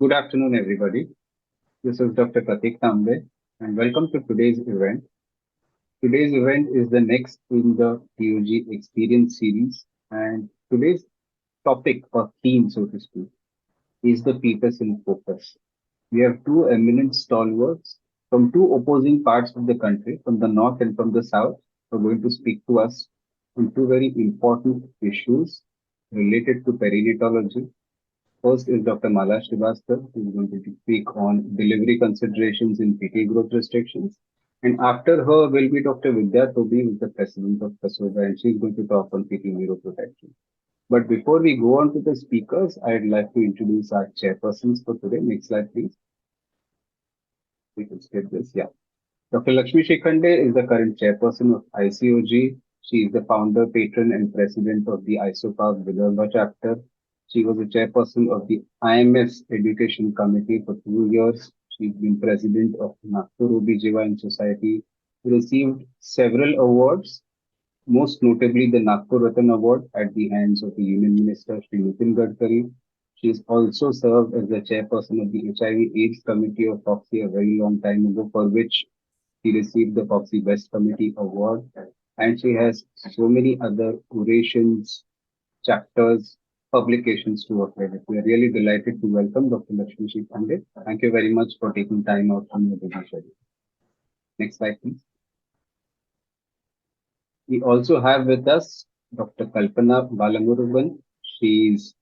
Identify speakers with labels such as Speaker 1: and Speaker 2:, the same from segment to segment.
Speaker 1: Good afternoon, everybody. This is Dr. Pratik Tambe, and welcome to today's event. Today's event is the next in the TOG Experience series, and today's topic or theme, so to speak, is the Peters in focus. We have two eminent stalwarts from two opposing parts of the country, from the north and from the south, who are going to speak to us on two very important issues related to perinatology. First is Dr. Mala Shrivastava, who is going to speak on delivery considerations in fetal growth restrictions. And after her will be Dr. Vidya Tobi, who is the president of PASODA, and she's going to talk on fetal neuroprotection. But before we go on to the speakers, I'd like to introduce our chairpersons for today. Next slide, please. We can skip this. Yeah. Dr. Lakshmi Shikhande is the current chairperson of ICOG. She is the founder, patron, and president of the ISOPAV Vidarbha chapter. She was the chairperson of the IMS Education Committee for 2 years. She's been president of Nagpur OB-GYN Society. She received several awards, most notably the Nagpur Ratan Award at the hands of the Union Minister Shri Nitin Gadkari. She has also served as the chairperson of the HIV/AIDS Committee of FOXI a very long time ago, for which she received the FOXI Best Committee Award. And she has so many other orations, chapters, publications to her credit. We are really delighted to welcome Dr. Lakshmi Shikhande. Thank you very much for taking time out from your busy schedule. Next slide, please. We also have with us Dr. Kalpana Balamurugan. She is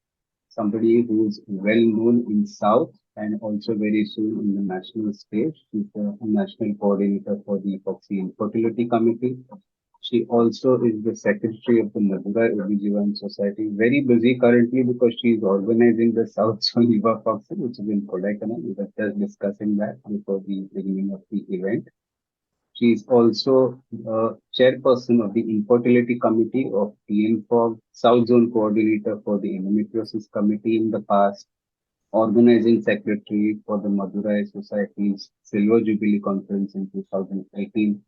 Speaker 1: somebody who is well known in South and also very soon in the national stage. She's the national coordinator for the FOXI Infertility Committee. She also is the secretary of the Madurai OB-GYN Society. Very busy currently because she is organizing the South Zone Eva FOXI, which is in Kodaikanal. We were just discussing that before the beginning of the event. She is also chairperson of the Infertility Committee of TNFOG, South Zone Coordinator for the Endometriosis Committee in the past, organizing secretary for the Madurai Society's Silver Jubilee Conference in 2018.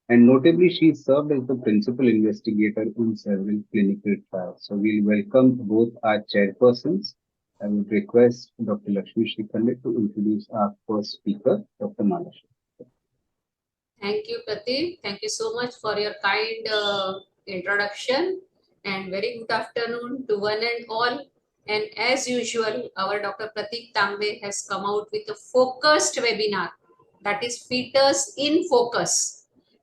Speaker 1: And notably, she served as the principal investigator in several clinical trials. So we'll welcome both our chairpersons. I would request Dr. Lakshmi Shikhande to introduce our first speaker, Dr. Malash.
Speaker 2: Thank you, Pratik. Thank you so much for your kind introduction, and very good afternoon to one and all. And as usual, our Dr. Pratik Tambe has come out with a focused webinar, that is Fetus in Focus.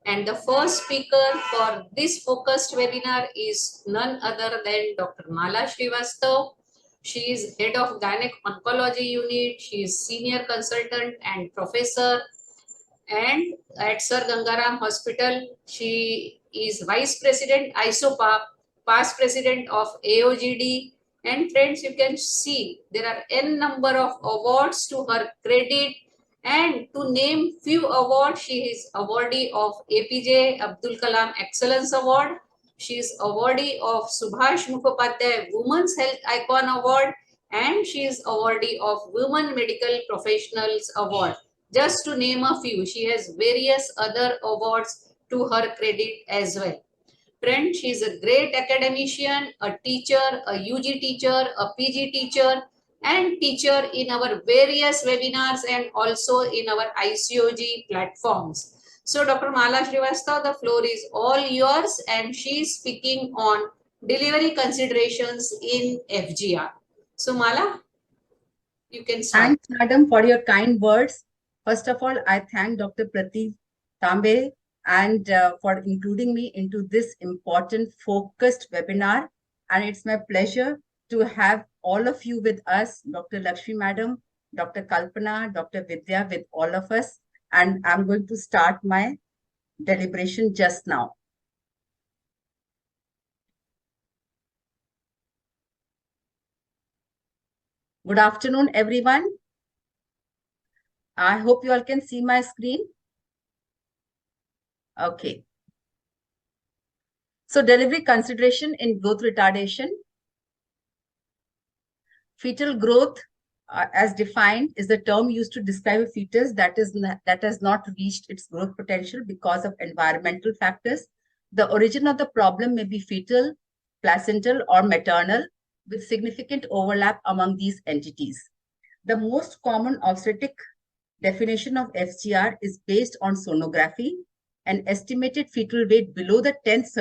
Speaker 2: And the first speaker for this focused webinar is none other than Dr. Mala Shrivastava. She is head of Gynec Oncology Unit. She is senior consultant and professor. And at Sir Gangaram Hospital, she is Vice President ISOPAP, past President of AOGD. And friends, you can see there are n number of awards to her credit. And to name few awards, she is awardee of APJ Abdul Kalam Excellence Award. She is awardee of Subhash Mukhopadhyay Women's Health Icon Award. And she is awardee of Women Medical Professionals Award. Just to name a few, she has various other awards to her credit as well. Friend, she is a great academician, a teacher, a UG teacher, a PG teacher, and teacher in our various webinars and also in our ICOG platforms. So, Dr. Mala Shrivastava, the floor is all yours, and she is speaking on delivery considerations in FGR. So, Mala, you can start.
Speaker 3: Thanks, madam, for your kind words. First of all, I thank Dr. Pratik Tambe and for including me into this important focused webinar. And it's my pleasure to have all of you with us, Dr. Lakshmi madam, Dr. Kalpana, Dr. Vidya, with all of us. And I'm going to start my deliberation just now. Good afternoon, everyone. I hope you all can see my screen. Okay. So delivery consideration in growth retardation. Fetal growth, as defined, is the term used to describe a fetus that has not reached its growth potential because of environmental factors. The origin of the problem may be fetal, placental, or maternal, with significant overlap among these entities. The most common obstetric definition of FGR is based on sonography and estimated fetal weight below the 10th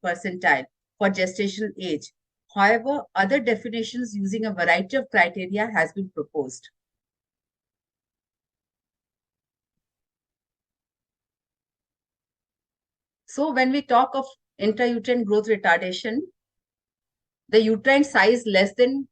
Speaker 3: percentile for gestational age. However, other definitions using a variety of criteria has been proposed. So when we talk of intrauterine growth retardation, the uterine size less than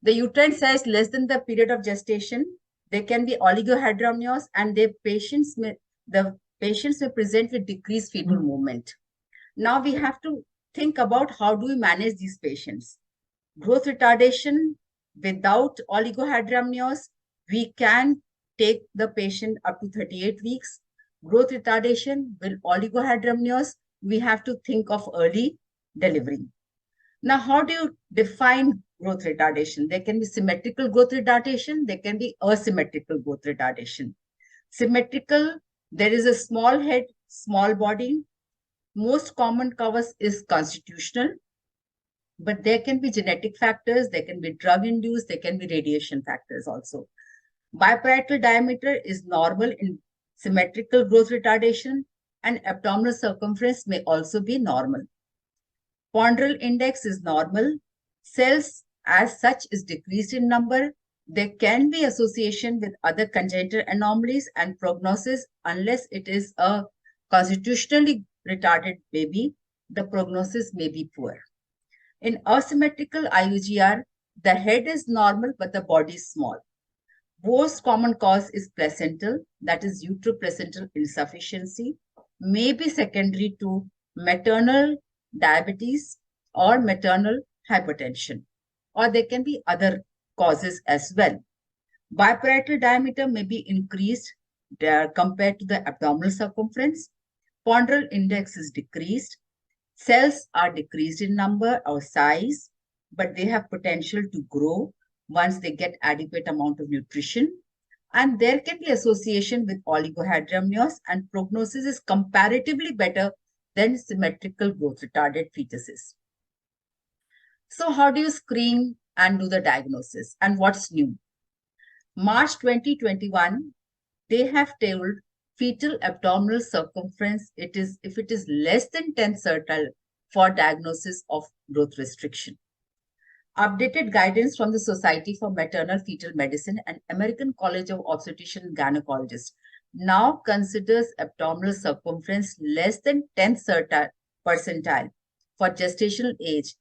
Speaker 3: the uterine size less than the period of gestation. They can be oligohydramnios, and the patients may present with decreased fetal movement. Now we have to think about how do we manage these patients. Growth retardation without oligohydramnios, we can take the patient up to 38 weeks. Growth retardation with oligohydramnios, we have to think of early delivery. Now, how do you define growth retardation? There can be symmetrical growth retardation, there can be asymmetrical growth retardation. Symmetrical, there is a small head, small body. Most common cause is constitutional, but there can be genetic factors, there can be drug-induced, there can be radiation factors also. Biparietal diameter is normal in symmetrical growth retardation, and abdominal circumference may also be normal. Ponderal index is normal. Cells as such is decreased in number. There can be association with other congenital anomalies and prognosis unless it is a constitutionally retarded baby. The prognosis may be poor. In asymmetrical IUGR, the head is normal but the body is small. Most common cause is placental, that is uteroplacental insufficiency, may be secondary to maternal diabetes or maternal hypertension, or there can be other causes as well. Biparietal diameter may be increased compared to the abdominal circumference. Ponderal index is decreased. Cells are decreased in number or size, but they have potential to grow once they get adequate amount of nutrition. And there can be association with oligohydramnios, and prognosis is comparatively better than symmetrical growth retarded fetuses. So how do you screen and do the diagnosis, and what's new? March 2021, they have told fetal abdominal circumference if it is less than 10 centile for diagnosis of growth restriction. Updated guidance from the Society for Maternal Fetal Medicine and American College of Obstetrician and Gynecologists now considers abdominal circumference less than 10th percentile for gestational age,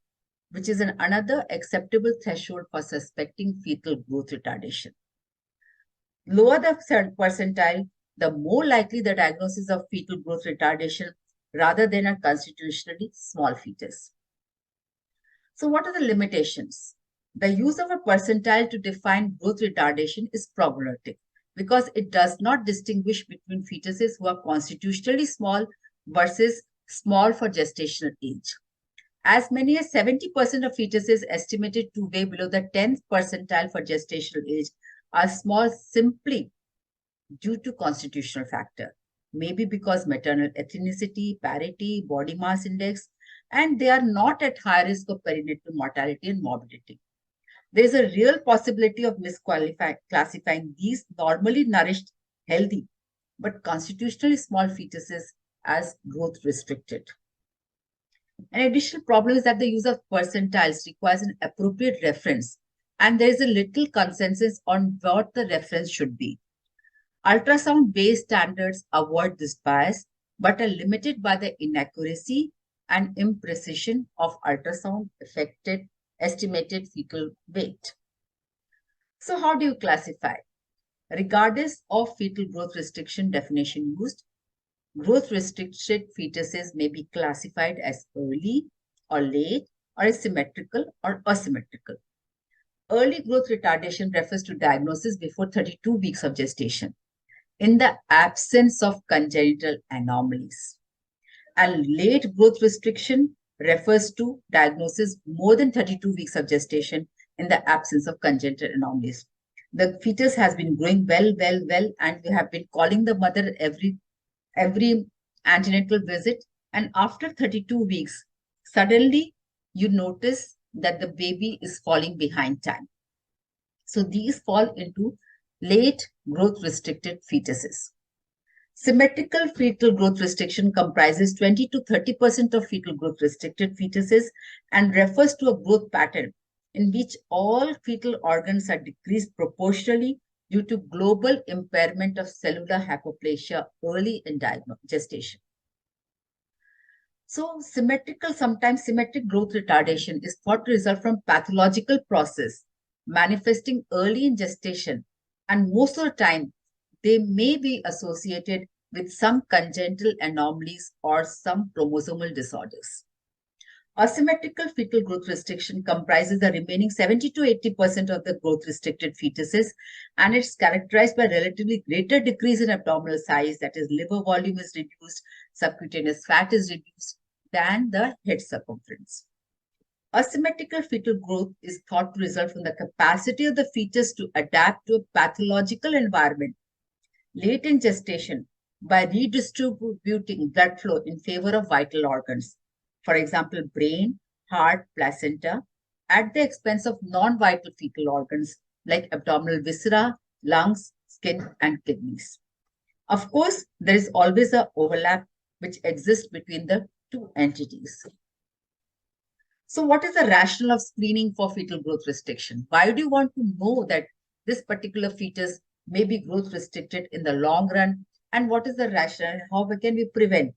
Speaker 3: which is another acceptable threshold for suspecting fetal growth retardation. Lower the percentile, the more likely the diagnosis of fetal growth retardation rather than a constitutionally small fetus. So what are the limitations? The use of a percentile to define growth retardation is problematic because it does not distinguish between fetuses who are constitutionally small versus small for gestational age. As many as 70% of fetuses estimated to weigh below the 10th percentile for gestational age are small simply due to constitutional factor, maybe because maternal ethnicity, parity, body mass index, and they are not at high risk of perinatal mortality and morbidity. There is a real possibility of classifying these normally nourished, healthy, but constitutionally small fetuses as growth restricted. An additional problem is that the use of percentiles requires an appropriate reference, and there is a little consensus on what the reference should be. Ultrasound-based standards avoid this bias, but are limited by the inaccuracy and imprecision of ultrasound affected estimated fetal weight. So how do you classify? Regardless of fetal growth restriction definition used, growth restricted fetuses may be classified as early or late or as symmetrical or asymmetrical. Early growth retardation refers to diagnosis before 32 weeks of gestation in the absence of congenital anomalies. And late growth restriction refers to diagnosis more than 32 weeks of gestation in the absence of congenital anomalies. The fetus has been growing well, and we have been calling the mother every antenatal visit. And after 32 weeks, suddenly you notice that the baby is falling behind time. So these fall into late growth restricted fetuses. Symmetrical fetal growth restriction comprises 20 to 30% of fetal growth restricted fetuses and refers to a growth pattern in which all fetal organs are decreased proportionally due to global impairment of cellular hypoplasia early in gestation. So sometimes symmetric growth retardation is thought to result from pathological process manifesting early in gestation, and most of the time they may be associated with some congenital anomalies or some chromosomal disorders. Asymmetrical fetal growth restriction comprises the remaining 70 to 80% of the growth restricted fetuses, and it's characterized by relatively greater decrease in abdominal size, that is, liver volume is reduced, subcutaneous fat is reduced, than the head circumference. Asymmetrical fetal growth is thought to result from the capacity of the fetus to adapt to a pathological environment late in gestation by redistributing blood flow in favor of vital organs, for example, brain, heart, placenta, at the expense of non-vital fetal organs like abdominal viscera, lungs, skin, and kidneys. Of course, there is always an overlap which exists between the two entities. So what is the rationale of screening for fetal growth restriction? Why do you want to know that this particular fetus may be growth restricted in the long run? And what is the rationale? How can we prevent?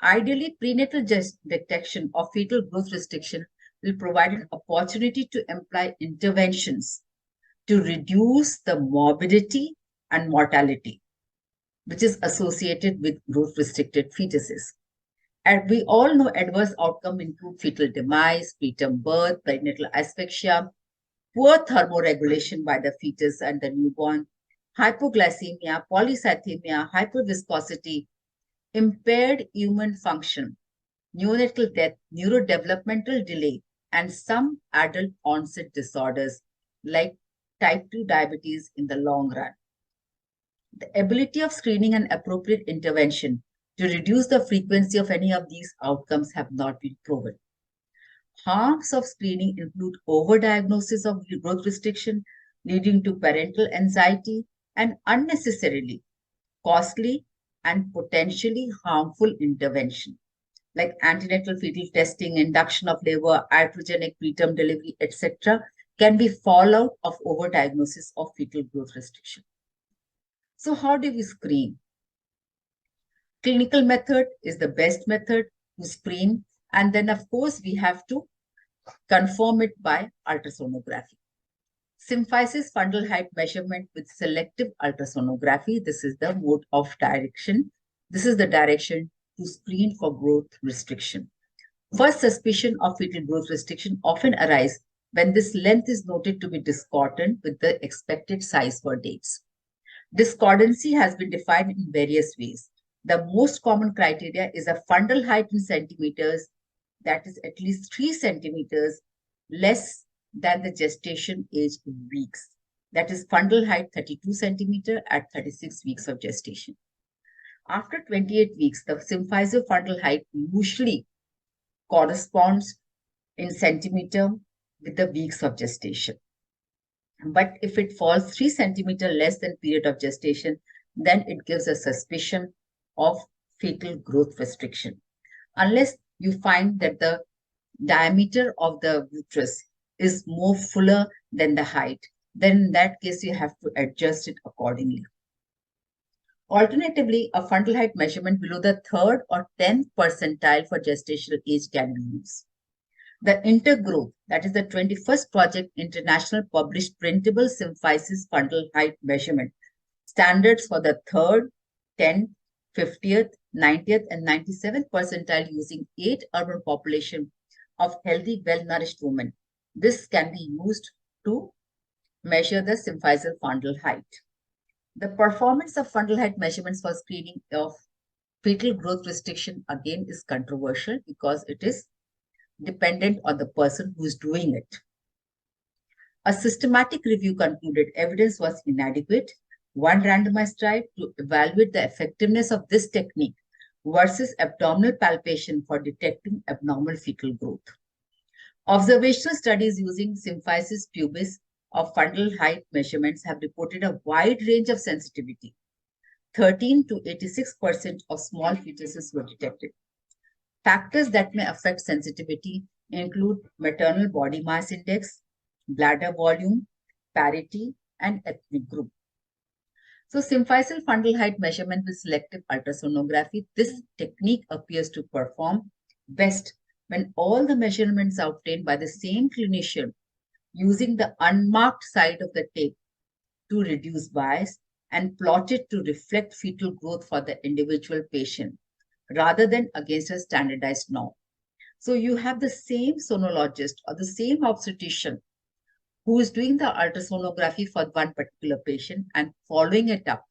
Speaker 3: Ideally, prenatal detection of fetal growth restriction will provide an opportunity to employ interventions to reduce the morbidity and mortality, which is associated with growth restricted fetuses. And we all know adverse outcomes include fetal demise, preterm birth, perinatal asphyxia, poor thermoregulation by the fetus and the newborn, hypoglycemia, polycythemia, hyperviscosity, impaired human function, neonatal death, neurodevelopmental delay, and some adult onset disorders like type 2 diabetes in the long run. The ability of screening and appropriate intervention to reduce the frequency of any of these outcomes have not been proven. Harms of screening include overdiagnosis of growth restriction, leading to parental anxiety and unnecessarily costly and potentially harmful intervention, like antenatal fetal testing, induction of labor, iatrogenic preterm delivery, etc., can be fallout of overdiagnosis of fetal growth restriction. So how do we screen? Clinical method is the best method to screen, and then of course we have to confirm it by ultrasonography. Symphysis fundal height measurement with selective ultrasonography. This is the mode of direction. This is the direction to screen for growth restriction. First suspicion of fetal growth restriction often arises when this length is noted to be discordant with the expected size for dates. Discordancy has been defined in various ways. The most common criteria is a fundal height in centimeters, that is at least 3 centimeters less than the gestation age in weeks. That is fundal height 32 centimeter at 36 weeks of gestation. After 28 weeks, the symphysis fundal height usually corresponds in centimeter with the weeks of gestation. But if it falls 3 centimeter less than period of gestation, then it gives a suspicion of fetal growth restriction. Unless you find that the diameter of the uterus is more fuller than the height, then in that case you have to adjust it accordingly. Alternatively, a fundal height measurement below the 3rd or 10th percentile for gestational age can be used. The Intergrowth, that is the 21st Project International published printable symphysis fundal height measurement standards for the 3rd, 10th, 50th, 90th, and 97th percentile using 8 urban population of healthy, well-nourished women. This can be used to measure the symphysis fundal height. The performance of fundal height measurements for screening of fetal growth restriction again is controversial because it is dependent on the person who is doing it. A systematic review concluded evidence was inadequate. One randomized trial to evaluate the effectiveness of this technique versus abdominal palpation for detecting abnormal fetal growth. Observational studies using symphysis pubis of fundal height measurements have reported a wide range of sensitivity. 13 to 86% of small fetuses were detected. Factors that may affect sensitivity include maternal body mass index, bladder volume, parity, and ethnic group. So, symphyseal fundal height measurement with selective ultrasonography, this technique appears to perform best when all the measurements are obtained by the same clinician using the unmarked side of the tape to reduce bias and plotted to reflect fetal growth for the individual patient rather than against a standardized norm. So you have the same sonologist or the same obstetrician who is doing the ultrasonography for one particular patient and following it up.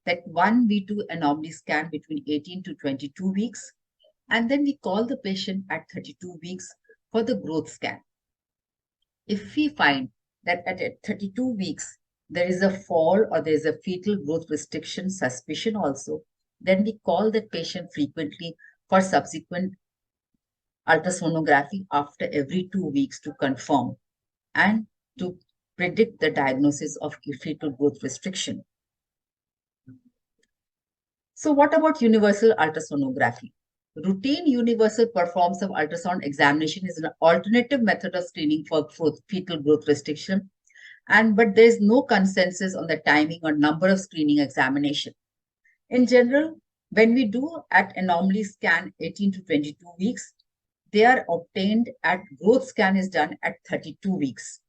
Speaker 3: That one we do anomaly scan between 18 to 22 weeks, and then we call the patient at 32 weeks for the growth scan. If we find that at 32 weeks there is a fall or there is a fetal growth restriction suspicion also, then we call that patient frequently for subsequent ultrasonography after every 2 weeks to confirm and to predict the diagnosis of fetal growth restriction. So what about universal ultrasonography? Routine universal performance of ultrasound examination is an alternative method of screening for fetal growth restriction, but there is no consensus on the timing or number of screening examination. In general, when we do at anomaly scan 18 to 22 weeks, they are obtained at growth scan is done at 32 weeks.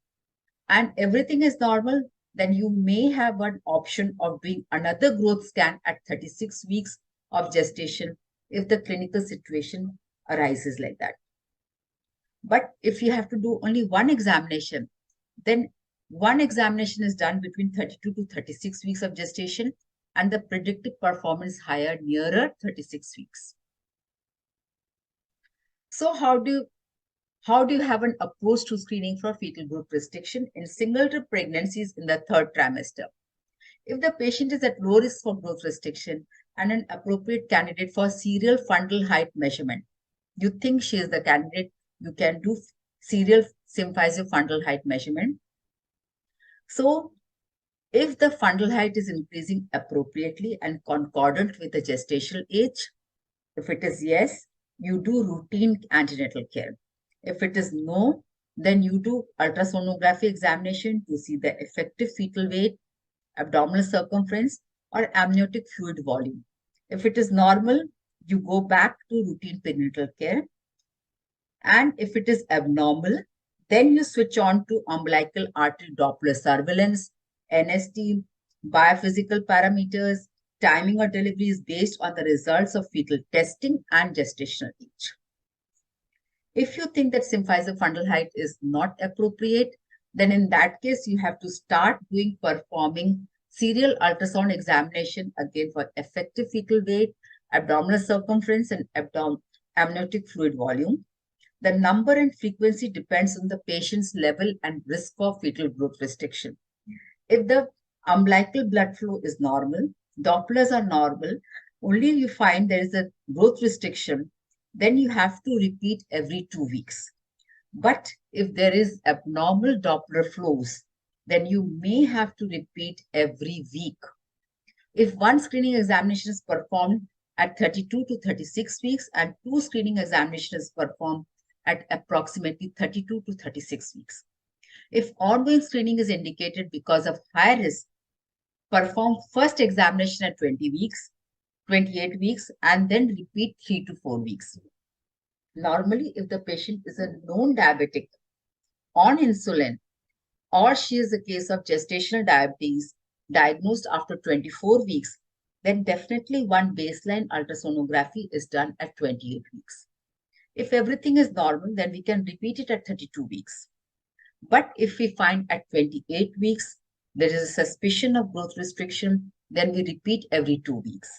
Speaker 3: And everything is normal, then you may have an option of doing another growth scan at 36 weeks of gestation if the clinical situation arises like that. But if you have to do only one examination, then one examination is done between 32 to 36 weeks of gestation and the predicted performance higher nearer 36 weeks. So how do you have an approach to screening for fetal growth restriction in single-trip pregnancies in the third trimester? If the patient is at low risk for growth restriction and an appropriate candidate for serial fundal height measurement, you think she is the candidate, you can do serial symphyseal fundal height measurement. So if the fundal height is increasing appropriately and concordant with the gestational age, if it is yes, you do routine antenatal care. If it is no, then you do ultrasonography examination to see the effective fetal weight, abdominal circumference, or amniotic fluid volume. If it is normal, you go back to routine perinatal care. And if it is abnormal, then you switch on to umbilical artery Doppler surveillance, NST, biophysical parameters, timing of delivery is based on the results of fetal testing and gestational age. If you think that symphyseal fundal height is not appropriate, then in that case, you have to start performing serial ultrasound examination again for effective fetal weight, abdominal circumference, and amniotic fluid volume. The number and frequency depends on the patient's level and risk of fetal growth restriction. If the umbilical blood flow is normal, Dopplers are normal, only you find there is a growth restriction, then you have to repeat every 2 weeks. But if there is abnormal Doppler flows, then you may have to repeat every week. If one screening examination is performed at 32 to 36 weeks and two screening examinations performed at approximately 32 to 36 weeks. If ongoing screening is indicated because of high risk, perform first examination at 20 weeks, 28 weeks, and then repeat 3 to 4 weeks. Normally, if the patient is a known diabetic on insulin, or she is a case of gestational diabetes diagnosed after 24 weeks, then definitely one baseline ultrasonography is done at 28 weeks. If everything is normal, then we can repeat it at 32 weeks. But if we find at 28 weeks, there is a suspicion of growth restriction, then we repeat every 2 weeks.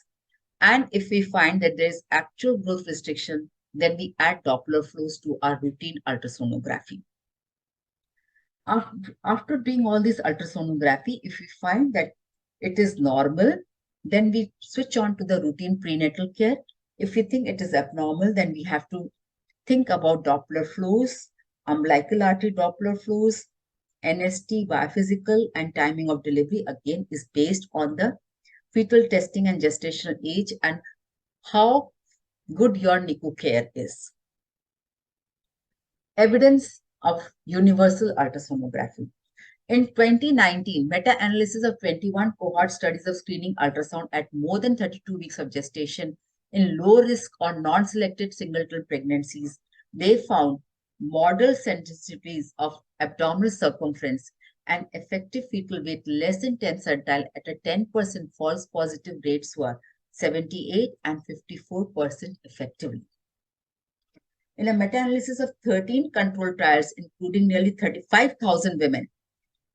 Speaker 3: And if we find that there is actual growth restriction, then we add Doppler flows to our routine ultrasonography. After doing all this ultrasonography, if we find that it is normal, then we switch on to the routine prenatal care. If we think it is abnormal, then we have to think about Doppler flows Umbilical artery Doppler flows, NST, biophysical, and timing of delivery again is based on the fetal testing and gestational age and how good your NICU care is. Evidence of universal ultrasonography. In 2019, meta-analysis of 21 cohort studies of screening ultrasound at more than 32 weeks of gestation in low-risk or non-selected singleton pregnancies, they found model sensitivities of abdominal circumference and effective fetal weight less than 10 centile at a 10% false positive rates were 78 and 54% effectively. In a meta-analysis of 13 controlled trials, including nearly 35,000 women,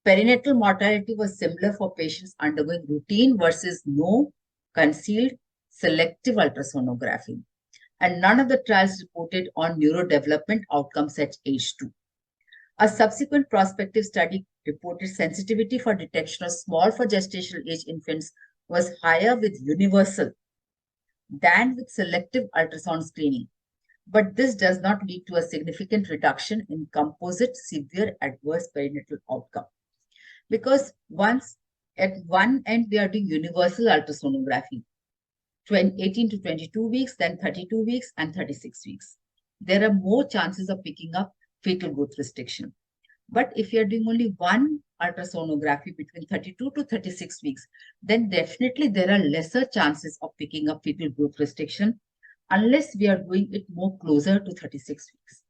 Speaker 3: perinatal mortality was similar for patients undergoing routine versus no concealed selective ultrasonography. And none of the trials reported on neurodevelopment outcomes at age 2. A subsequent prospective study reported sensitivity for detection of small for gestational age infants was higher with universal than with selective ultrasound screening. But this does not lead to a significant reduction in composite severe adverse perinatal outcome. Because once at one end we are doing universal ultrasonography, 18 to 22 weeks, then 32 weeks and 36 weeks. There are more chances of picking up fetal growth restriction. But if you are doing only one ultrasonography between 32 to 36 weeks, then definitely there are lesser chances of picking up fetal growth restriction unless we are doing it more closer to 36 weeks.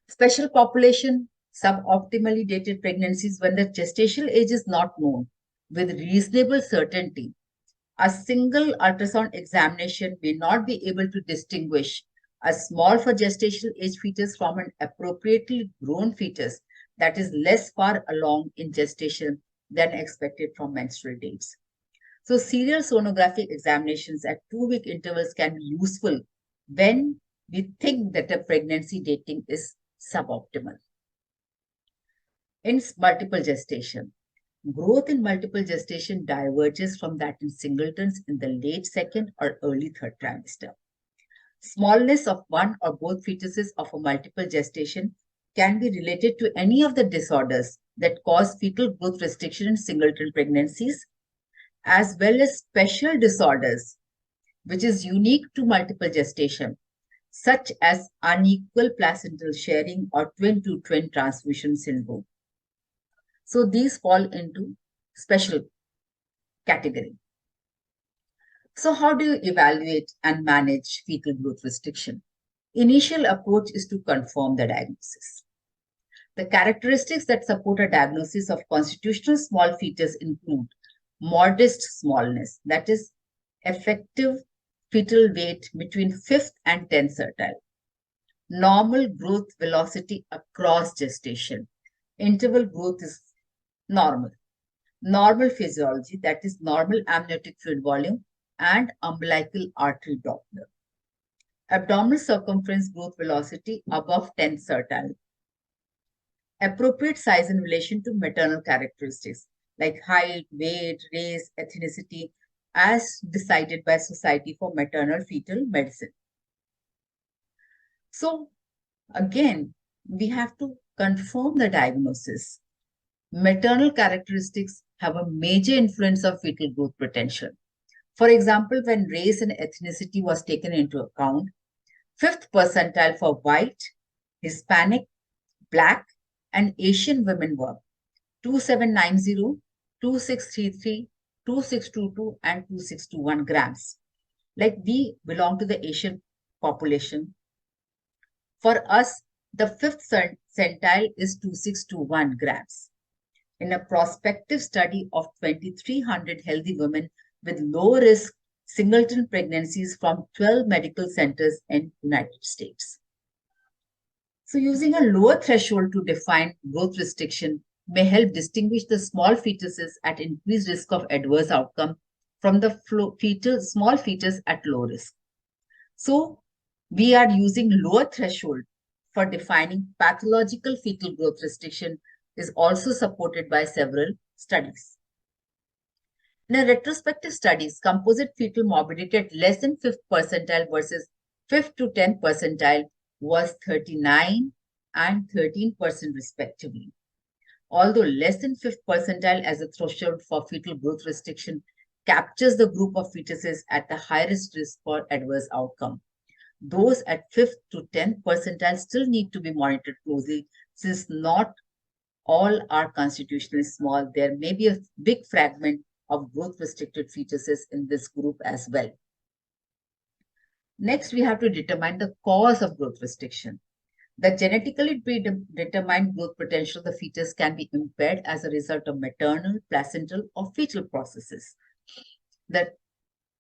Speaker 3: Special population, suboptimally dated pregnancies when the gestational age is not known with reasonable certainty. A single ultrasound examination may not be able to distinguish a small for gestational age fetus from an appropriately grown fetus that is less far along in gestation than expected from menstrual dates. So serial sonographic examinations at 2-week intervals can be useful when we think that a pregnancy dating is suboptimal. In multiple gestation, growth in multiple gestation diverges from that in singletons in the late second or early third trimester. Smallness of one or both fetuses of a multiple gestation can be related to any of the disorders that cause fetal growth restriction in singleton pregnancies, as well as special disorders, which is unique to multiple gestation, such as unequal placental sharing or twin-to-twin transfusion syndrome. So these fall into special category. So how do you evaluate and manage fetal growth restriction? Initial approach is to confirm the diagnosis. The characteristics that support a diagnosis of constitutional small fetus include modest smallness, that is, effective fetal weight between 5th and 10th centile, normal growth velocity across gestation, interval growth is normal, normal physiology, that is normal amniotic fluid volume and umbilical artery Doppler, abdominal circumference growth velocity above 10th centile, appropriate size in relation to maternal characteristics like height, weight, race, ethnicity, as decided by Society for Maternal Fetal Medicine. So again, we have to confirm the diagnosis. Maternal characteristics have a major influence of fetal growth potential. For example, when race and ethnicity was taken into account, 5th percentile for white, Hispanic, Black, and Asian women were 2790, 2633, 2622, and 2621 grams. Like we belong to the Asian population. For us, the 5th centile is 2621 grams. In a prospective study of 2,300 healthy women with low-risk singleton pregnancies from 12 medical centers in the United States. So using a lower threshold to define growth restriction may help distinguish the small fetuses at increased risk of adverse outcome from the small fetus at low risk. So we are using lower threshold for defining pathological fetal growth restriction is also supported by several studies. In a retrospective studies, composite fetal morbidity at less than 5th percentile versus 5th to 10th percentile was 39, and 13% respectively. Although less than 5th percentile as a threshold for fetal growth restriction captures the group of fetuses at the highest risk for adverse outcome. Those at 5th to 10th percentile still need to be monitored closely since not all are constitutionally small. There may be a big fragment of growth restricted fetuses in this group as well. Next, we have to determine the cause of growth restriction. The genetically predetermined growth potential of the fetus can be impaired as a result of maternal, placental, or fetal processes. That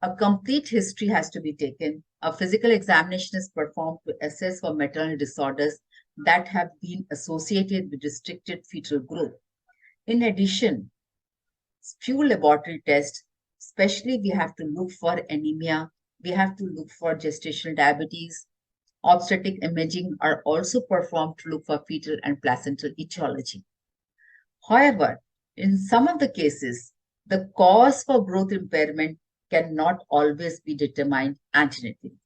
Speaker 3: a complete history has to be taken. A physical examination is performed to assess for maternal disorders that have been associated with restricted fetal growth. In addition, few laboratory tests, especially we have to look for anemia, we have to look for gestational diabetes, obstetric imaging are also performed to look for fetal and placental etiology. However, in some of the cases, the cause for growth impairment cannot always be determined antenatally.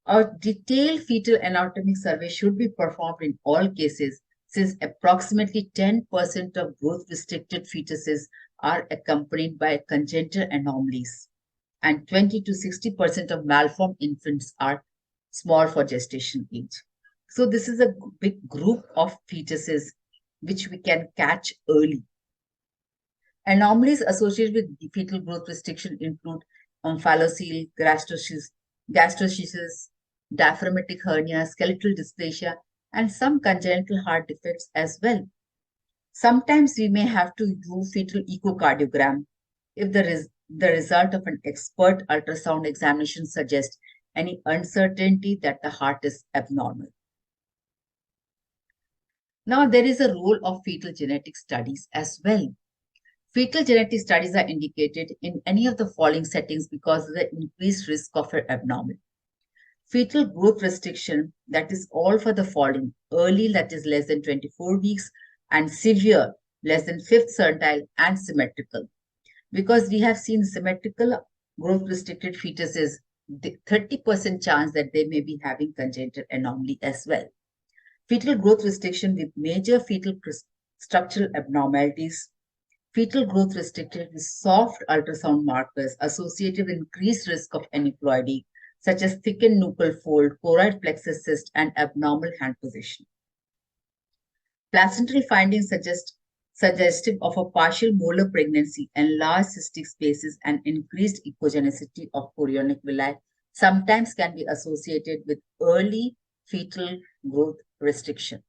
Speaker 3: A detailed fetal anatomic survey should be performed in all cases since approximately 10% of growth-restricted fetuses are accompanied by congenital anomalies, and 20 to 60% of malformed infants are small for gestation age. So this is a big group of fetuses which we can catch early. Anomalies associated with fetal growth restriction include omphalocele, gastroschisis, diaphragmatic hernia, skeletal dysplasia, and some congenital heart defects as well. Sometimes we may have to do fetal echocardiogram if the result of an expert ultrasound examination suggests any uncertainty that the heart is abnormal. Now, there is a role of fetal genetic studies as well. Fetal genetic studies are indicated in any of the following settings because of the increased risk of an abnormal. Fetal growth restriction, that is all for the following: early, that is less than 24 weeks, and severe, less than 5th percentile, and symmetrical. Because we have seen symmetrical growth restricted fetuses, the 30% chance that they may be having congenital anomaly as well. Fetal growth restriction with major fetal structural abnormalities, fetal growth restricted with soft ultrasound markers associated with increased risk of aneuploidy, such as thickened nuchal fold, choroid plexus cyst, and abnormal hand position. Placental findings suggestive of a partial molar pregnancy and large cystic spaces and increased echogenicity of chorionic villi sometimes can be associated with early fetal growth restriction.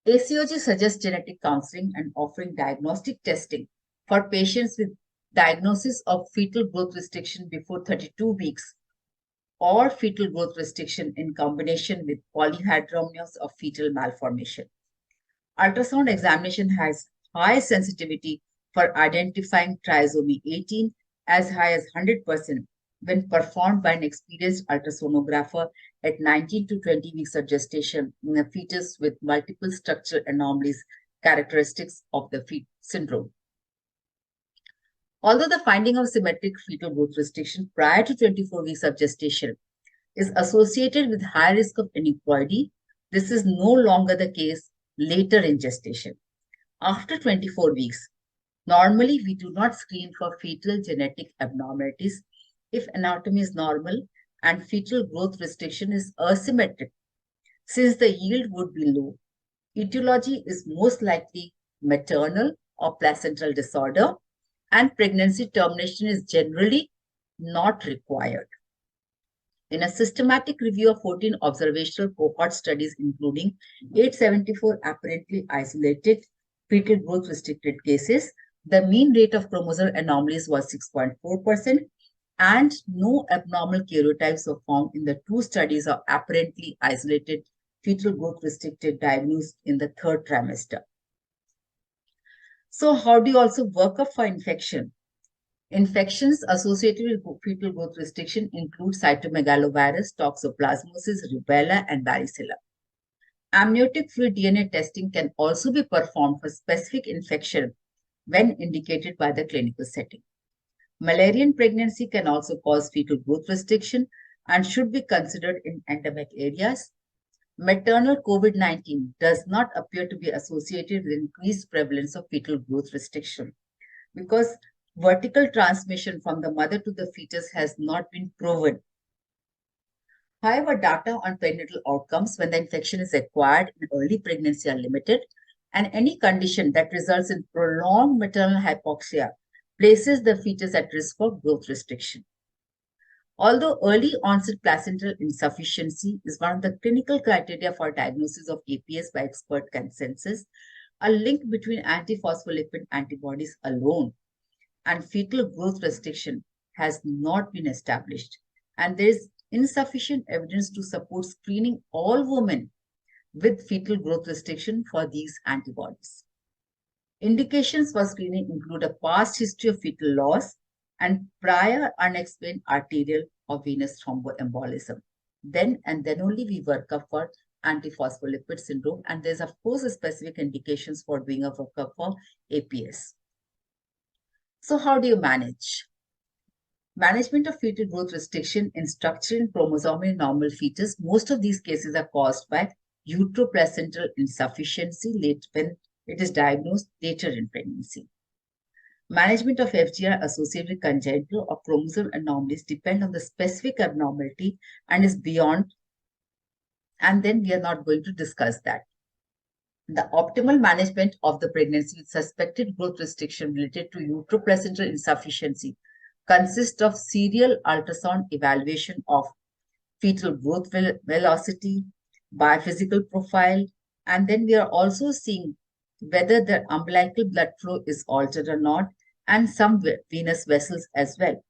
Speaker 3: ACOG suggests genetic counseling and offering diagnostic testing for patients with diagnosis of fetal growth restriction before 32 weeks or fetal growth restriction in combination with polyhydramnios of fetal malformation. Ultrasound examination has high sensitivity for identifying trisomy 18 as high as 100% when performed by an experienced ultrasonographer at 19 to 20 weeks of gestation in a fetus with multiple structural anomalies characteristics of the syndrome. Although the finding of symmetric fetal growth restriction prior to 24 weeks of gestation is associated with high risk of aneuploidy, this is no longer the case later in gestation. After 24 weeks, normally we do not screen for fetal genetic abnormalities if anatomy is normal and fetal growth restriction is asymmetric. Since the yield would be low, etiology is most likely maternal or placental disorder, and pregnancy termination is generally not required. In a systematic review of 14 observational cohort studies, including 874 apparently isolated fetal growth restricted cases, the mean rate of chromosomal anomalies was 6.4%, and no abnormal karyotypes were found in the 2 studies of apparently isolated fetal growth restricted diagnosed in the 3rd trimester. So, how do you also work up for infection? Infections associated with fetal growth restriction include cytomegalovirus, toxoplasmosis, rubella, and varicella. Amniotic fluid DNA testing can also be performed for specific infection when indicated by the clinical setting. Malarian pregnancy can also cause fetal growth restriction and should be considered in endemic areas. maternal COVID-19 does not appear to be associated with increased prevalence of fetal growth restriction because vertical transmission from the mother to the fetus has not been proven. However, data on perinatal outcomes when the infection is acquired in early pregnancy are limited, and any condition that results in prolonged maternal hypoxia places the fetus at risk for growth restriction. Although early onset placental insufficiency is one of the clinical criteria for diagnosis of APS by expert consensus, a link between antiphospholipid antibodies alone and fetal growth restriction has not been established. And there is insufficient evidence to support screening all women with fetal growth restriction for these antibodies. Indications for screening include a past history of fetal loss and prior unexplained arterial or venous thromboembolism. Then and then only we work up for antiphospholipid syndrome, and there's of course a specific indications for doing a workup for APS. So how do you manage? Management of fetal growth restriction in structurally chromosomally normal fetus, most of these cases are caused by uteroplacental insufficiency late when it is diagnosed later in pregnancy. Management of FGR associated with congenital or chromosome anomalies depend on the specific abnormality and is beyond, and then we are not going to discuss that. The optimal management of the pregnancy with suspected growth restriction related to uteroplacental insufficiency consists of serial ultrasound evaluation of fetal growth velocity, biophysical profile, and then we are also seeing whether the umbilical blood flow is altered or not, and some venous vessels as well.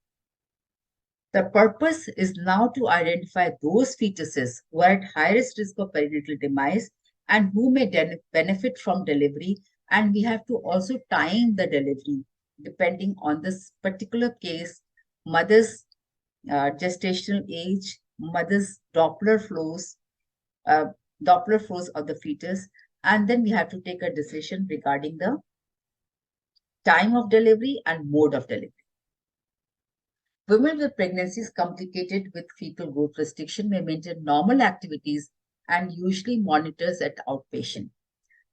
Speaker 3: The purpose is now to identify those fetuses who are at highest risk of perinatal demise and who may benefit from delivery, and we have to also time the delivery depending on this particular case, mother's gestational age, mother's Doppler flows of the fetus, and then we have to take a decision regarding the time of delivery and mode of delivery. Women with pregnancies complicated with fetal growth restriction may maintain normal activities and usually monitors at outpatient.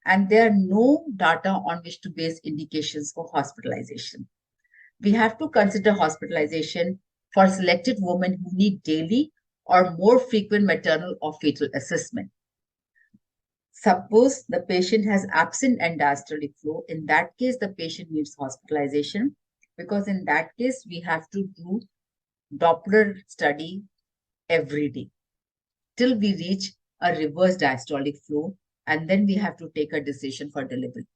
Speaker 3: And there are no data on which to base indications for hospitalization. We have to consider hospitalization for selected women who need daily or more frequent maternal or fetal assessment. Suppose the patient has absent end diastolic flow. In that case, the patient needs hospitalization because in that case, we have to do Doppler study every day till we reach a reverse diastolic flow, and then we have to take a decision for delivery.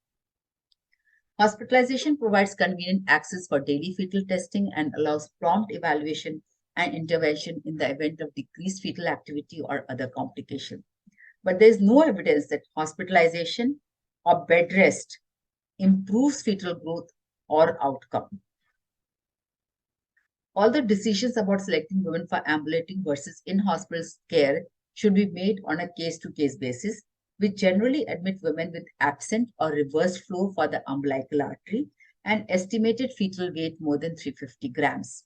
Speaker 3: Hospitalization provides convenient access for daily fetal testing and allows prompt evaluation and intervention in the event of decreased fetal activity or other complication. But there is no evidence that hospitalization or bed rest improves fetal growth or outcome. All the decisions about selecting women for ambulating versus in-hospital care should be made on a case-to-case basis. We generally admit women with absent or reversed flow for the umbilical artery and estimated fetal weight more than 350 grams.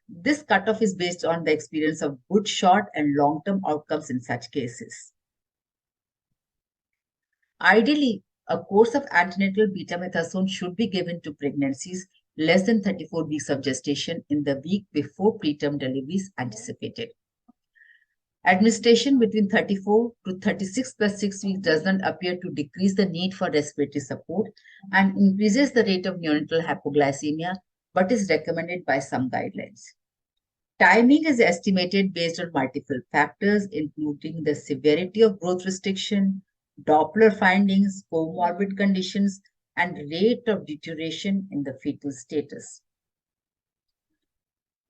Speaker 3: This cutoff is based on the experience of good short and long-term outcomes in such cases. Ideally, a course of antenatal betamethasone should be given to pregnancies less than 34 weeks of gestation in the week before preterm delivery is anticipated. Administration between 34 to 36 plus 6 weeks does not appear to decrease the need for respiratory support and increases the rate of neonatal hypoglycemia, but is recommended by some guidelines. Timing is estimated based on multiple factors, including the severity of growth restriction, Doppler findings, comorbid conditions, and rate of deterioration in the fetal status.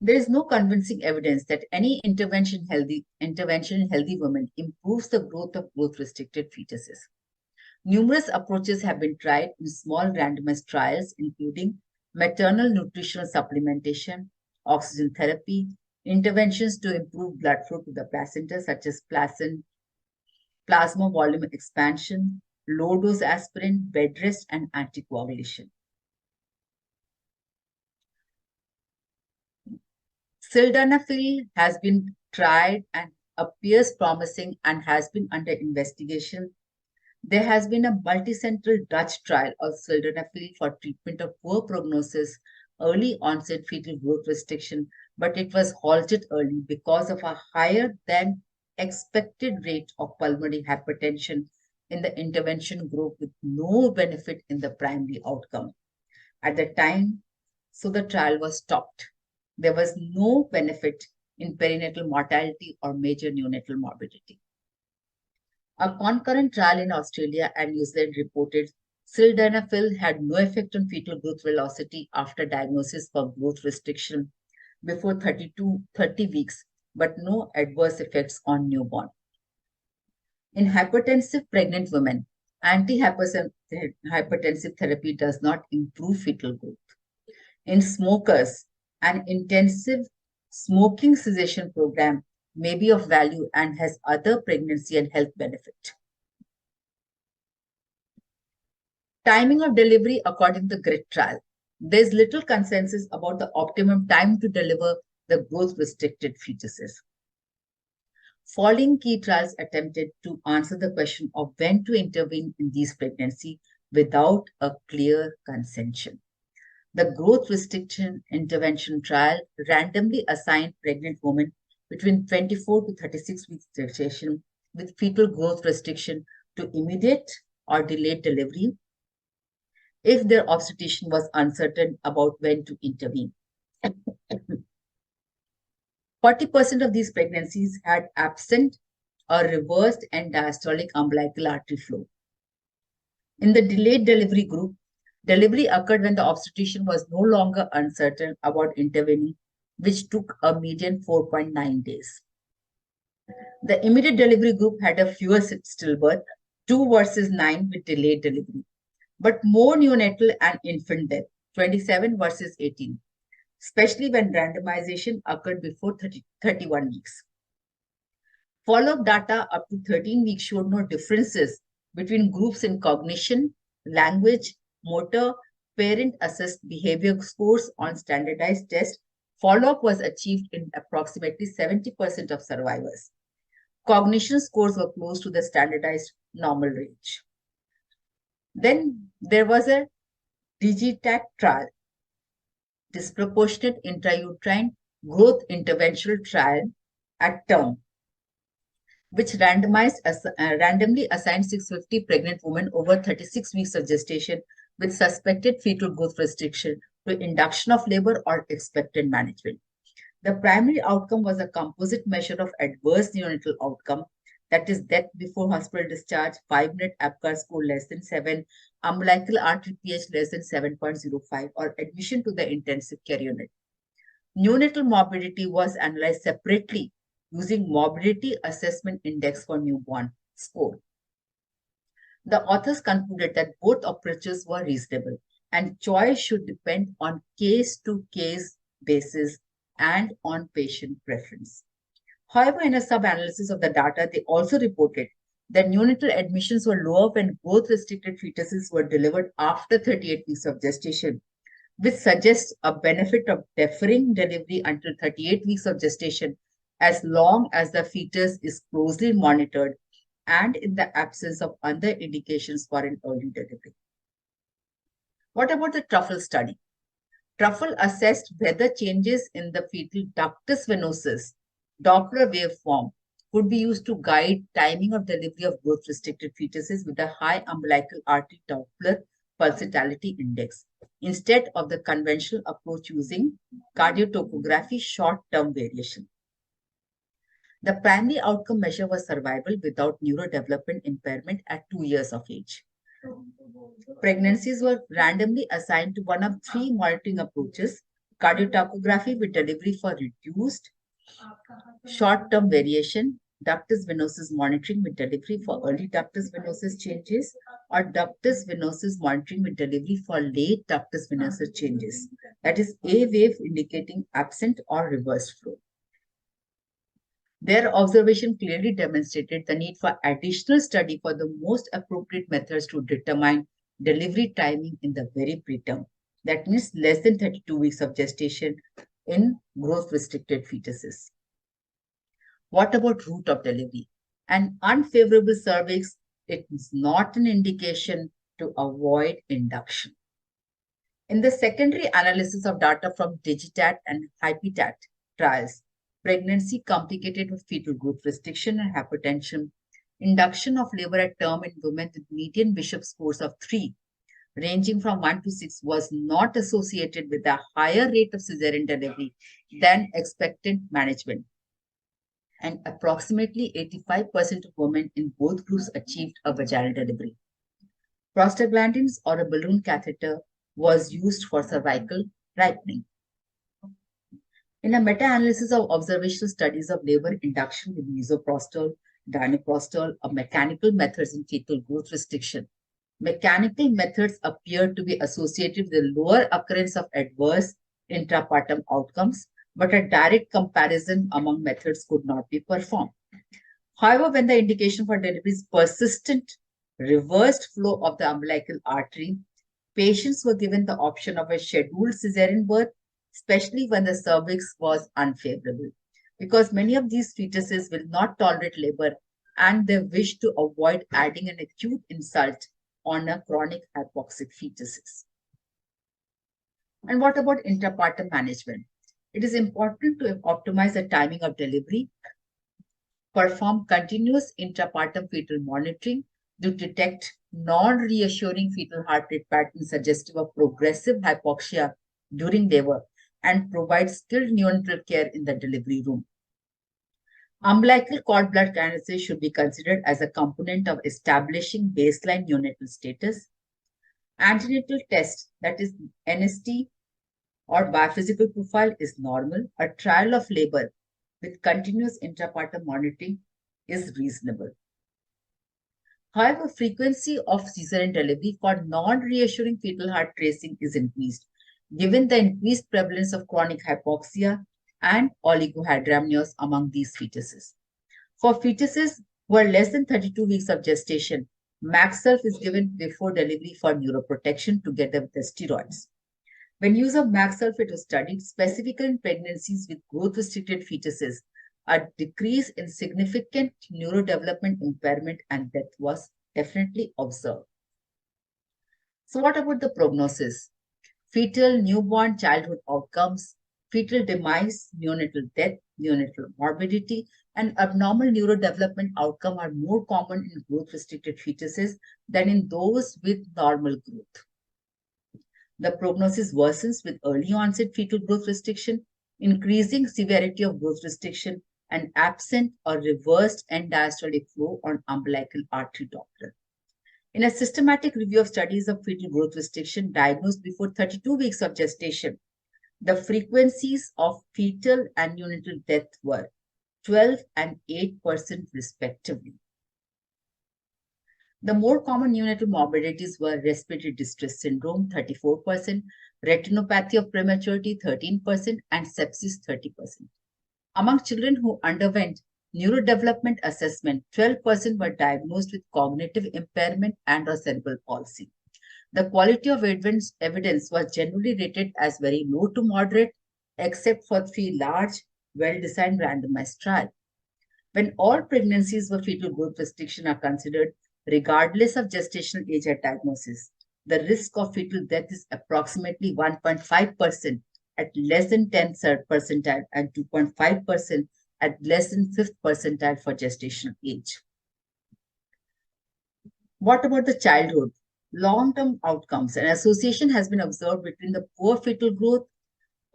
Speaker 3: There is no convincing evidence that any intervention in healthy women improves the growth of growth-restricted fetuses. Numerous approaches have been tried in small randomized trials, including maternal nutritional supplementation, oxygen therapy, interventions to improve blood flow to the placenta, such as plasma volume expansion, low-dose aspirin, bed rest, and anticoagulation. Sildenafil has been tried and appears promising and has been under investigation. There has been a multicenter Dutch trial of sildenafil for treatment of poor prognosis, early onset fetal growth restriction, but it was halted early because of a higher than expected rate of pulmonary hypertension in the intervention group with no benefit in the primary outcome. At the time, so the trial was stopped. There was no benefit in perinatal mortality or major neonatal morbidity. A concurrent trial in Australia and New Zealand reported sildenafil had no effect on fetal growth velocity after diagnosis for growth restriction before 30 weeks, but no adverse effects on newborn. In hypertensive pregnant women, antihypertensive therapy does not improve fetal growth. In smokers, an intensive smoking cessation program may be of value and has other pregnancy and health benefit. Timing of delivery according to the GRID trial. There's little consensus about the optimum time to deliver the growth restricted fetuses. Following key trials attempted to answer the question of when to intervene in these pregnancy without a clear consensus. The growth restriction intervention trial randomly assigned pregnant women between 24 to 36 weeks gestation with fetal growth restriction to immediate or delayed delivery if their obstetrician was uncertain about when to intervene. 40% of these pregnancies had absent or reversed end diastolic umbilical artery flow. In the delayed delivery group, delivery occurred when the obstetrician was no longer uncertain about intervening, which took a median 4.9 days. The immediate delivery group had a fewer stillbirth, 2 versus 9 with delayed delivery, but more neonatal and infant death, 27 versus 18, especially when randomization occurred before 31 weeks. Follow-up data up to 13 weeks showed no differences between groups in cognition, language, motor, parent-assessed behavior scores on standardized tests. Follow-up was achieved in approximately 70% of survivors. Cognition scores were close to the standardized normal range. Then there was a DigiTAC trial, disproportionate intrauterine growth interventional trial at term, which randomly assigned 650 pregnant women over 36 weeks of gestation with suspected fetal growth restriction to induction of labor or expected management. The primary outcome was a composite measure of adverse neonatal outcome, that is death before hospital discharge, 5-minute APGAR score less than 7, umbilical artery pH less than 7.05, or admission to the intensive care unit. Neonatal morbidity was analyzed separately using Morbidity Assessment Index for Newborn score. The authors concluded that both approaches were reasonable and choice should depend on case-to-case basis and on patient preference. However, in a sub-analysis of the data, they also reported that neonatal admissions were lower when growth-restricted fetuses were delivered after 38 weeks of gestation, which suggests a benefit of deferring delivery until 38 weeks of gestation as long as the fetus is closely monitored and in the absence of other indications for an early delivery. What about the truffle study? Truffle assessed whether changes in the fetal ductus venosus Doppler waveform could be used to guide timing of delivery of growth-restricted fetuses with a high umbilical artery Doppler pulsatility index, instead of the conventional approach using cardiotocography short-term variation. The primary outcome measure was survival without neurodevelopment impairment at 2 years of age. Pregnancies were randomly assigned to one of 3 monitoring approaches: cardiotocography with delivery for reduced short-term variation, ductus venosus monitoring with delivery for early ductus venosus changes, or ductus venosus monitoring with delivery for late ductus venosus changes, that is A wave indicating absent or reversed flow. Their observation clearly demonstrated the need for additional study for the most appropriate methods to determine delivery timing in the very preterm, that means less than 32 weeks of gestation in growth-restricted fetuses. What about route of delivery? An unfavorable cervix, it is not an indication to avoid induction. In the secondary analysis of data from Digitat and Hypitat trials, pregnancy complicated with fetal growth restriction and hypertension, induction of labor at term in women with median Bishop scores of 3, ranging from 1 to 6, was not associated with a higher rate of cesarean delivery than expectant management. And approximately 85% of women in both groups achieved a vaginal delivery. Prostaglandins or a balloon catheter was used for cervical ripening. In a meta-analysis of observational studies of labor induction with misoprostol, dinoprostol, or mechanical methods in fetal growth restriction, mechanical methods appear to be associated with a lower occurrence of adverse intrapartum outcomes, but a direct comparison among methods could not be performed. However, when the indication for delivery is persistent reversed flow of the umbilical artery, patients were given the option of a scheduled cesarean birth, especially when the cervix was unfavorable, because many of these fetuses will not tolerate labor and they wish to avoid adding an acute insult on a chronic hypoxic fetuses. And what about intrapartum management? It is important to optimize the timing of delivery, perform continuous intrapartum fetal monitoring to detect non-reassuring fetal heart rate patterns suggestive of progressive hypoxia during labor, and provide skilled neonatal care in the delivery room. Umbilical cord blood analysis should be considered as a component of establishing baseline neonatal status. Antenatal test, that is NST or biophysical profile, is normal. A trial of labor with continuous intrapartum monitoring is reasonable. However, frequency of cesarean delivery for non-reassuring fetal heart tracing is increased, given the increased prevalence of chronic hypoxia and oligohydramnios among these fetuses. For fetuses who are less than 32 weeks of gestation, Maxsulf is given before delivery for neuroprotection together with the steroids. When use of Maxsulf was studied specifically in pregnancies with growth-restricted fetuses, a decrease in significant neurodevelopment impairment and death was definitely observed. So what about the prognosis? Fetal, newborn, childhood outcomes, fetal demise, neonatal death, neonatal morbidity, and abnormal neurodevelopment outcome are more common in growth-restricted fetuses than in those with normal growth. The prognosis worsens with early onset fetal growth restriction, increasing severity of growth restriction, and absent or reversed end diastolic flow on umbilical artery Doppler. In a systematic review of studies of fetal growth restriction diagnosed before 32 weeks of gestation, the frequencies of fetal and neonatal death were 12 and 8% respectively. The more common neonatal morbidities were respiratory distress syndrome, 34%, retinopathy of prematurity, 13%, and sepsis, 30%. Among children who underwent neurodevelopment assessment, 12% were diagnosed with cognitive impairment and or cerebral palsy. The quality of evidence was generally rated as very low to moderate, except for 3 large, well-designed randomized trials. When all pregnancies with fetal growth restriction are considered, regardless of gestational age at diagnosis, the risk of fetal death is approximately 1.5% at less than 10th percentile and 2.5% at less than 5th percentile for gestational age. What about the childhood? Long-term outcomes. An association has been observed between the poor fetal growth,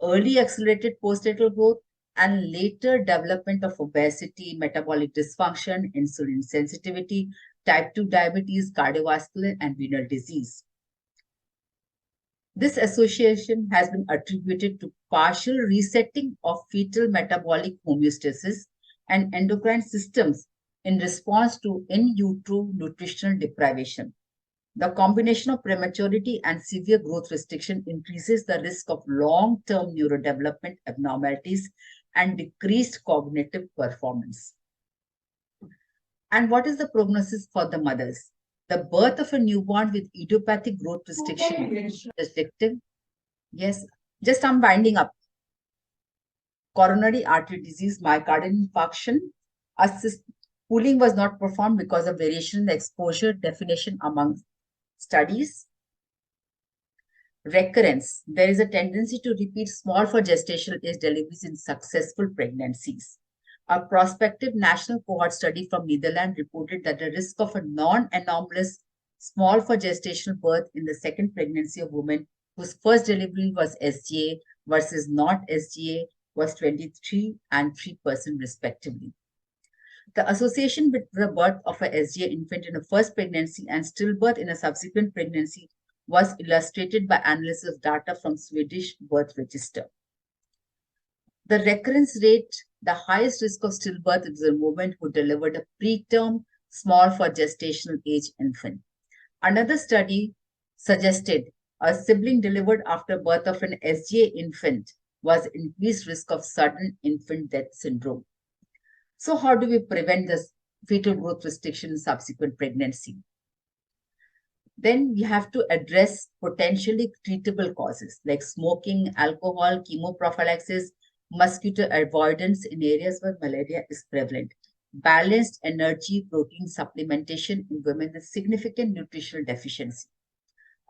Speaker 3: early accelerated postnatal growth, and later development of obesity, metabolic dysfunction, insulin sensitivity, type 2 diabetes, cardiovascular, and renal disease. This association has been attributed to partial resetting of fetal metabolic homeostasis and endocrine systems in response to in utero nutritional deprivation. The combination of prematurity and severe growth restriction increases the risk of long-term neurodevelopment abnormalities and decreased cognitive performance. And what is the prognosis for the mothers? The birth of a newborn with idiopathic growth restriction restrictive. Yes, just I'm winding up. Coronary artery disease, myocardial infarction, Assist pooling was not performed because of variation in the exposure definition among studies. Recurrence. There is a tendency to repeat small for gestational age deliveries in successful pregnancies. A prospective national cohort study from Netherlands reported that the risk of a non-anomalous small for gestational birth in the second pregnancy of women whose first delivery was SGA versus not SGA was 23 and 3% respectively. The association with the birth of a SGA infant in a first pregnancy and stillbirth in a subsequent pregnancy was illustrated by analysis of data from Swedish birth register. The recurrence rate, the highest risk of stillbirth is a woman who delivered a preterm small for gestational age infant. Another study suggested a sibling delivered after birth of an SGA infant was increased risk of sudden infant death syndrome. So how do we prevent this fetal growth restriction in subsequent pregnancy? Then we have to address potentially treatable causes like smoking, alcohol, chemoprophylaxis, mosquito avoidance in areas where malaria is prevalent, balanced energy protein supplementation in women with significant nutritional deficiency,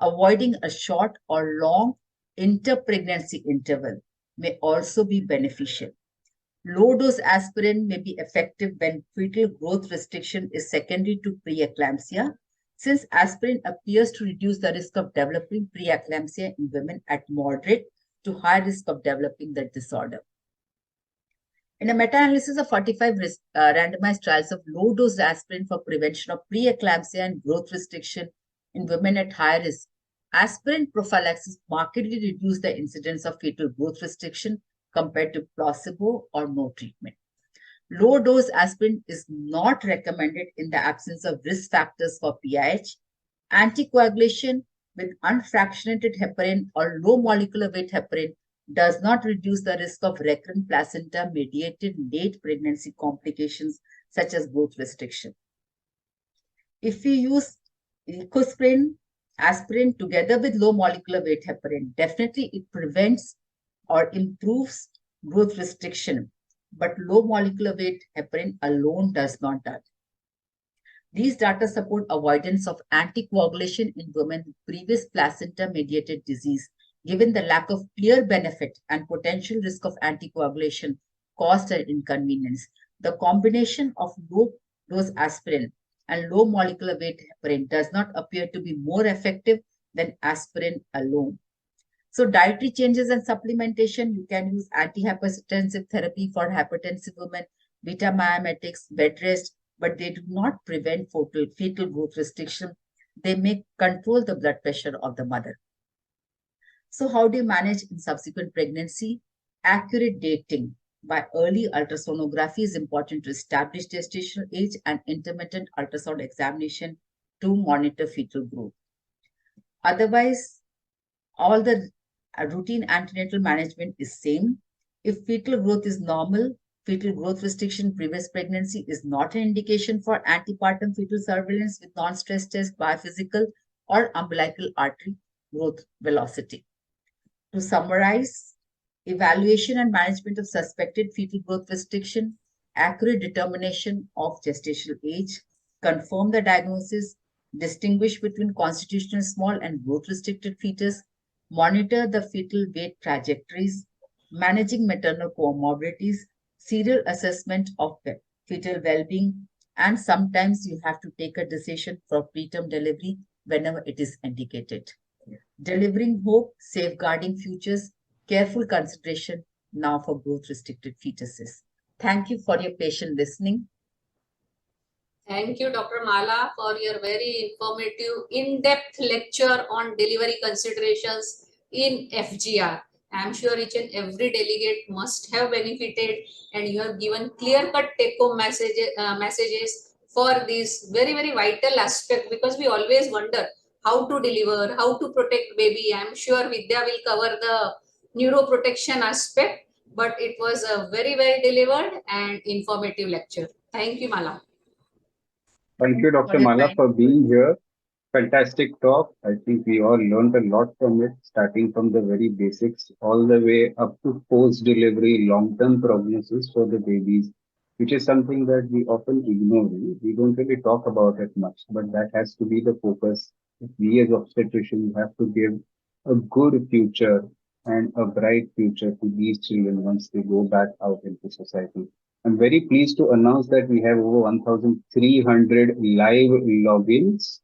Speaker 3: avoiding a short or long inter-pregnancy interval may also be beneficial. Low dose aspirin may be effective when fetal growth restriction is secondary to preeclampsia, since aspirin appears to reduce the risk of developing preeclampsia in women at moderate to high risk of developing the disorder. In a meta-analysis of 45 randomized trials of low-dose aspirin for prevention of preeclampsia and growth restriction in women at high risk, aspirin prophylaxis markedly reduced the incidence of fetal growth restriction compared to placebo or no treatment. Low-dose aspirin is not recommended in the absence of risk factors for PIH. Anticoagulation with unfractionated heparin or low molecular weight heparin does not reduce the risk of recurrent placenta-mediated late pregnancy complications such as growth restriction. If we use ecosprin, aspirin together with low molecular weight heparin, definitely it prevents or improves growth restriction, but low molecular weight heparin alone does not that. These data support avoidance of anticoagulation in women with previous placenta-mediated disease, given the lack of clear benefit and potential risk of anticoagulation, cost and inconvenience. The combination of low-dose aspirin and low molecular weight heparin does not appear to be more effective than aspirin alone. So dietary changes and supplementation, you can use antihypertensive therapy for hypertensive women, beta mimetics, bed rest, but they do not prevent fetal growth restriction. They may control the blood pressure of the mother. So how do you manage in subsequent pregnancy? Accurate dating by early ultrasonography is important to establish gestational age and intermittent ultrasound examination to monitor fetal growth. Otherwise, all the routine antenatal management is same. If fetal growth is normal, fetal growth restriction previous pregnancy is not an indication for antepartum fetal surveillance with non-stress test, biophysical or umbilical artery growth velocity. To summarize, evaluation and management of suspected fetal growth restriction, accurate determination of gestational age, confirm the diagnosis, distinguish between constitutional small and growth restricted fetus, monitor the fetal weight trajectories, managing maternal comorbidities, serial assessment of fetal well-being, and sometimes you have to take a decision for preterm delivery whenever it is indicated. Delivering hope, safeguarding futures, careful consideration now for growth restricted fetuses. Thank you for your patient listening.
Speaker 2: Thank you, Dr. Mala, for your very informative, in-depth lecture on delivery considerations in FGR. I am sure each and every delegate must have benefited, and you have given clear-cut take-home messages for this very, very vital aspect, because we always wonder how to deliver, how to protect baby. I am sure Vidya will cover the neuroprotection aspect, but it was a very well delivered and informative lecture. Thank you, Mala.
Speaker 1: Thank you,
Speaker 3: For
Speaker 1: Dr.
Speaker 3: your
Speaker 1: Mala,
Speaker 3: kind
Speaker 1: for being here. Fantastic talk. I think we all learned a lot from it, starting from the very basics all the way up to post-delivery long-term prognosis for the babies which is something that we often ignore. We don't really talk about it much, but that has to be the focus. We as obstetricians have to give a good future and a bright future to these children once they go back out into society. I'm very pleased to announce that we have over 1,300 live logins